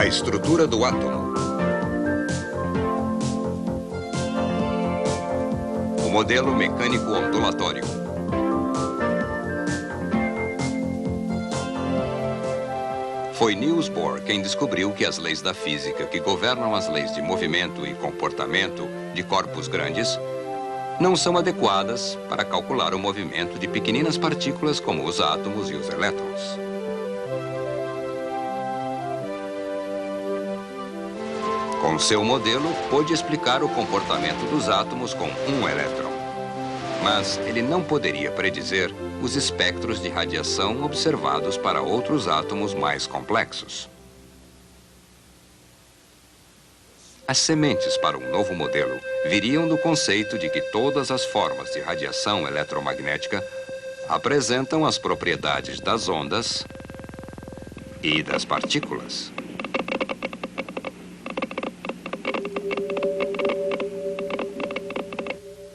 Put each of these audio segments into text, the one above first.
A estrutura do átomo. O modelo mecânico ondulatório. Foi Niels Bohr quem descobriu que as leis da física que governam as leis de movimento e comportamento de corpos grandes não são adequadas para calcular o movimento de pequeninas partículas como os átomos e os elétrons. Com seu modelo, pôde explicar o comportamento dos átomos com um elétron. Mas ele não poderia predizer os espectros de radiação observados para outros átomos mais complexos. As sementes para um novo modelo viriam do conceito de que todas as formas de radiação eletromagnética apresentam as propriedades das ondas e das partículas.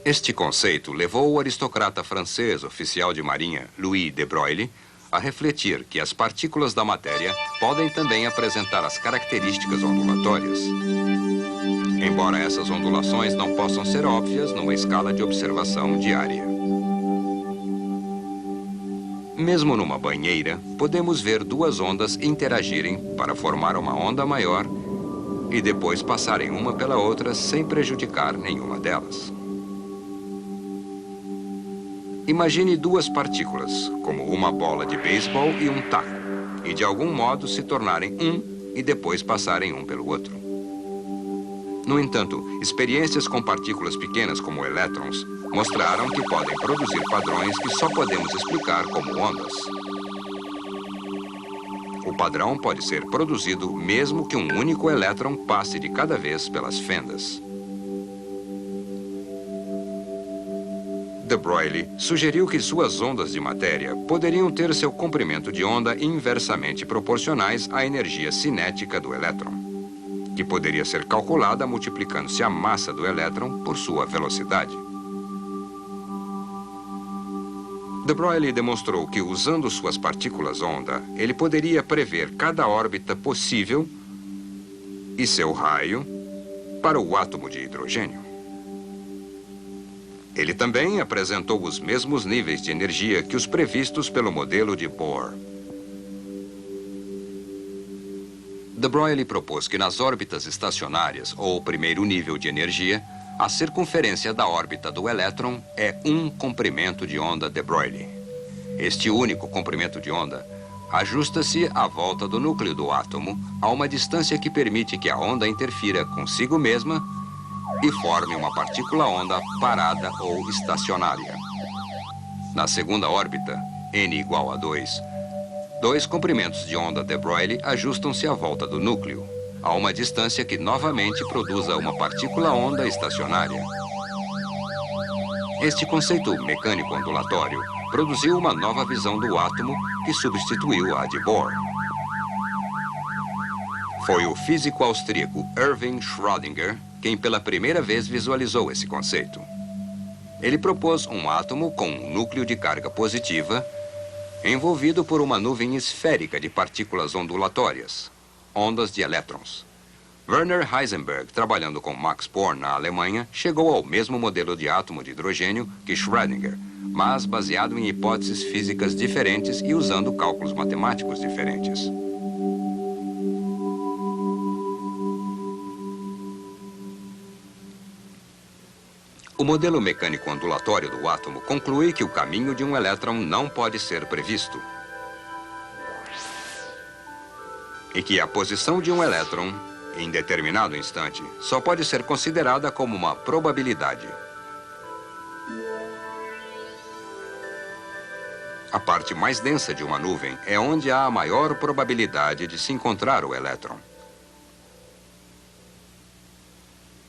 Este conceito levou o aristocrata francês oficial de marinha, Louis de Broglie, a refletir que as partículas da matéria podem também apresentar as características ondulatórias. Embora essas ondulações não possam ser óbvias numa escala de observação diária. Mesmo numa banheira, podemos ver duas ondas interagirem para formar uma onda maior e depois passarem uma pela outra sem prejudicar nenhuma delas. Imagine duas partículas, como uma bola de beisebol e um taco, e de algum modo se tornarem um e depois passarem um pelo outro. No entanto, experiências com partículas pequenas como elétrons mostraram que podem produzir padrões que só podemos explicar como ondas. O padrão pode ser produzido mesmo que um único elétron passe de cada vez pelas fendas. De Broglie sugeriu que suas ondas de matéria poderiam ter seu comprimento de onda inversamente proporcionais à energia cinética do elétron, que poderia ser calculada multiplicando-se a massa do elétron por sua velocidade. De Broglie demonstrou que, usando suas partículas-onda, ele poderia prever cada órbita possível e seu raio para o átomo de hidrogênio. Ele também apresentou os mesmos níveis de energia que os previstos pelo modelo de Bohr. De Broglie propôs que nas órbitas estacionárias, ou primeiro nível de energia, a circunferência da órbita do elétron é um comprimento de onda de Broglie. Este único comprimento de onda ajusta-se à volta do núcleo do átomo a uma distância que permite que a onda interfira consigo mesma e forme uma partícula-onda parada ou estacionária. Na segunda órbita, n igual a 2, dois comprimentos de onda de Broglie ajustam-se à volta do núcleo, a uma distância que novamente produza uma partícula-onda estacionária. Este conceito mecânico ondulatório produziu uma nova visão do átomo que substituiu a de Bohr. Foi o físico austríaco Erwin Schrödinger quem pela primeira vez visualizou esse conceito. Ele propôs um átomo com um núcleo de carga positiva envolvido por uma nuvem esférica de partículas ondulatórias, ondas de elétrons. Werner Heisenberg, trabalhando com Max Born na Alemanha, chegou ao mesmo modelo de átomo de hidrogênio que Schrödinger, mas baseado em hipóteses físicas diferentes e usando cálculos matemáticos diferentes. O modelo mecânico ondulatório do átomo conclui que o caminho de um elétron não pode ser previsto e que a posição de um elétron, em determinado instante, só pode ser considerada como uma probabilidade. A parte mais densa de uma nuvem é onde há a maior probabilidade de se encontrar o elétron.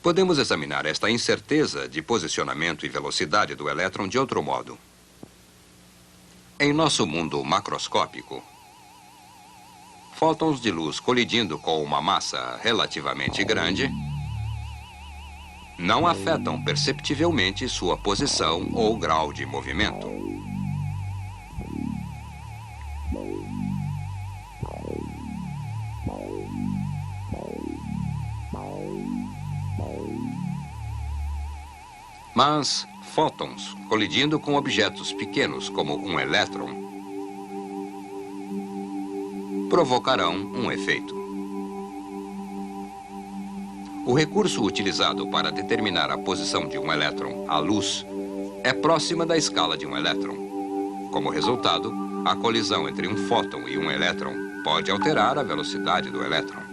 Podemos examinar esta incerteza de posicionamento e velocidade do elétron de outro modo. Em nosso mundo macroscópico, fótons de luz colidindo com uma massa relativamente grande não afetam perceptivelmente sua posição ou grau de movimento. Mas fótons, colidindo com objetos pequenos como um elétron, provocarão um efeito. O recurso utilizado para determinar a posição de um elétron, a luz, é próxima da escala de um elétron. Como resultado, a colisão entre um fóton e um elétron pode alterar a velocidade do elétron.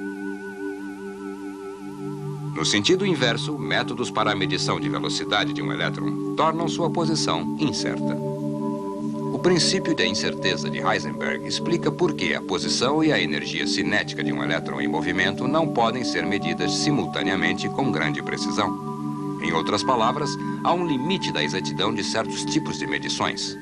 No sentido inverso, métodos para a medição de velocidade de um elétron tornam sua posição incerta. O princípio da incerteza de Heisenberg explica por que a posição e a energia cinética de um elétron em movimento não podem ser medidas simultaneamente com grande precisão. Em outras palavras, há um limite da exatidão de certos tipos de medições.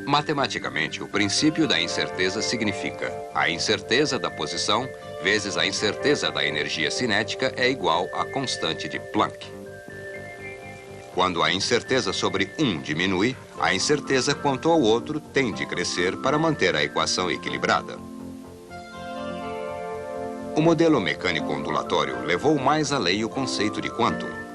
Matematicamente, o princípio da incerteza significa a incerteza da posição vezes a incerteza da energia cinética é igual à constante de Planck. Quando a incerteza sobre um diminui, a incerteza quanto ao outro tem de crescer para manter a equação equilibrada. O modelo mecânico ondulatório levou mais além o conceito de quantum.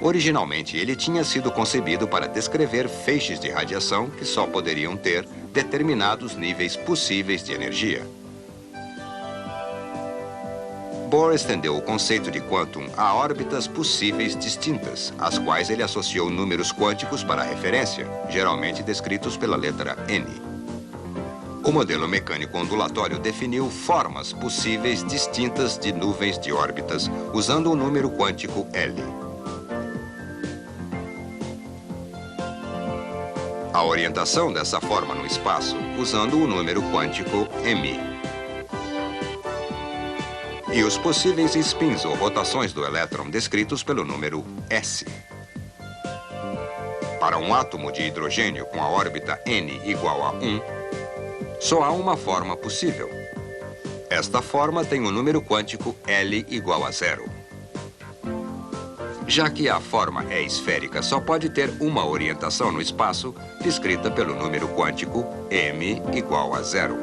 Originalmente, ele tinha sido concebido para descrever feixes de radiação que só poderiam ter determinados níveis possíveis de energia. Bohr estendeu o conceito de quantum a órbitas possíveis distintas, às quais ele associou números quânticos para referência, geralmente descritos pela letra N. O modelo mecânico ondulatório definiu formas possíveis distintas de nuvens de órbitas, usando o número quântico L. A orientação dessa forma no espaço, usando o número quântico m. E os possíveis spins ou rotações do elétron descritos pelo número S. Para um átomo de hidrogênio com a órbita n igual a 1, só há uma forma possível. Esta forma tem o número quântico L igual a 0. Já que a forma é esférica, só pode ter uma orientação no espaço, descrita pelo número quântico m igual a 0.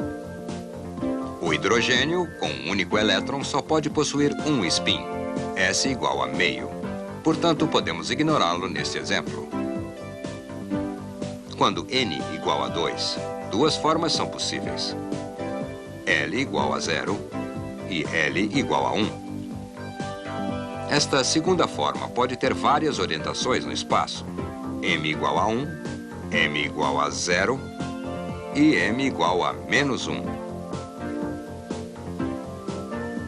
O hidrogênio, com um único elétron, só pode possuir um spin, S igual a meio. Portanto, podemos ignorá-lo neste exemplo. Quando n igual a 2, duas formas são possíveis. L igual a 0 e L igual a 1. Esta segunda forma pode ter várias orientações no espaço. M igual a 1, M igual a 0 e M igual a menos 1.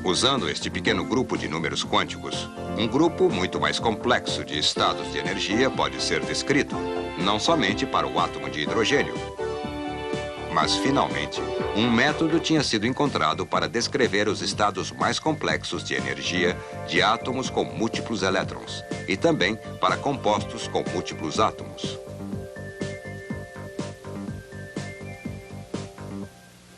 Usando este pequeno grupo de números quânticos, um grupo muito mais complexo de estados de energia pode ser descrito, não somente para o átomo de hidrogênio. Mas, finalmente, um método tinha sido encontrado para descrever os estados mais complexos de energia de átomos com múltiplos elétrons e também para compostos com múltiplos átomos.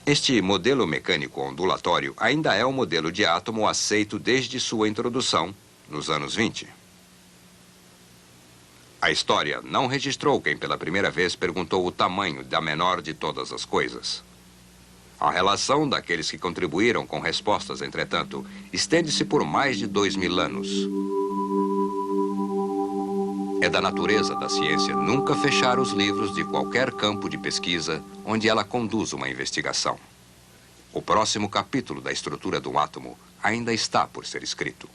Este modelo mecânico ondulatório ainda é o modelo de átomo aceito desde sua introdução, nos anos 20. A história não registrou quem pela primeira vez perguntou o tamanho da menor de todas as coisas. A relação daqueles que contribuíram com respostas, entretanto, estende-se por mais de 2000 anos. É da natureza da ciência nunca fechar os livros de qualquer campo de pesquisa onde ela conduz uma investigação. O próximo capítulo da estrutura do átomo ainda está por ser escrito.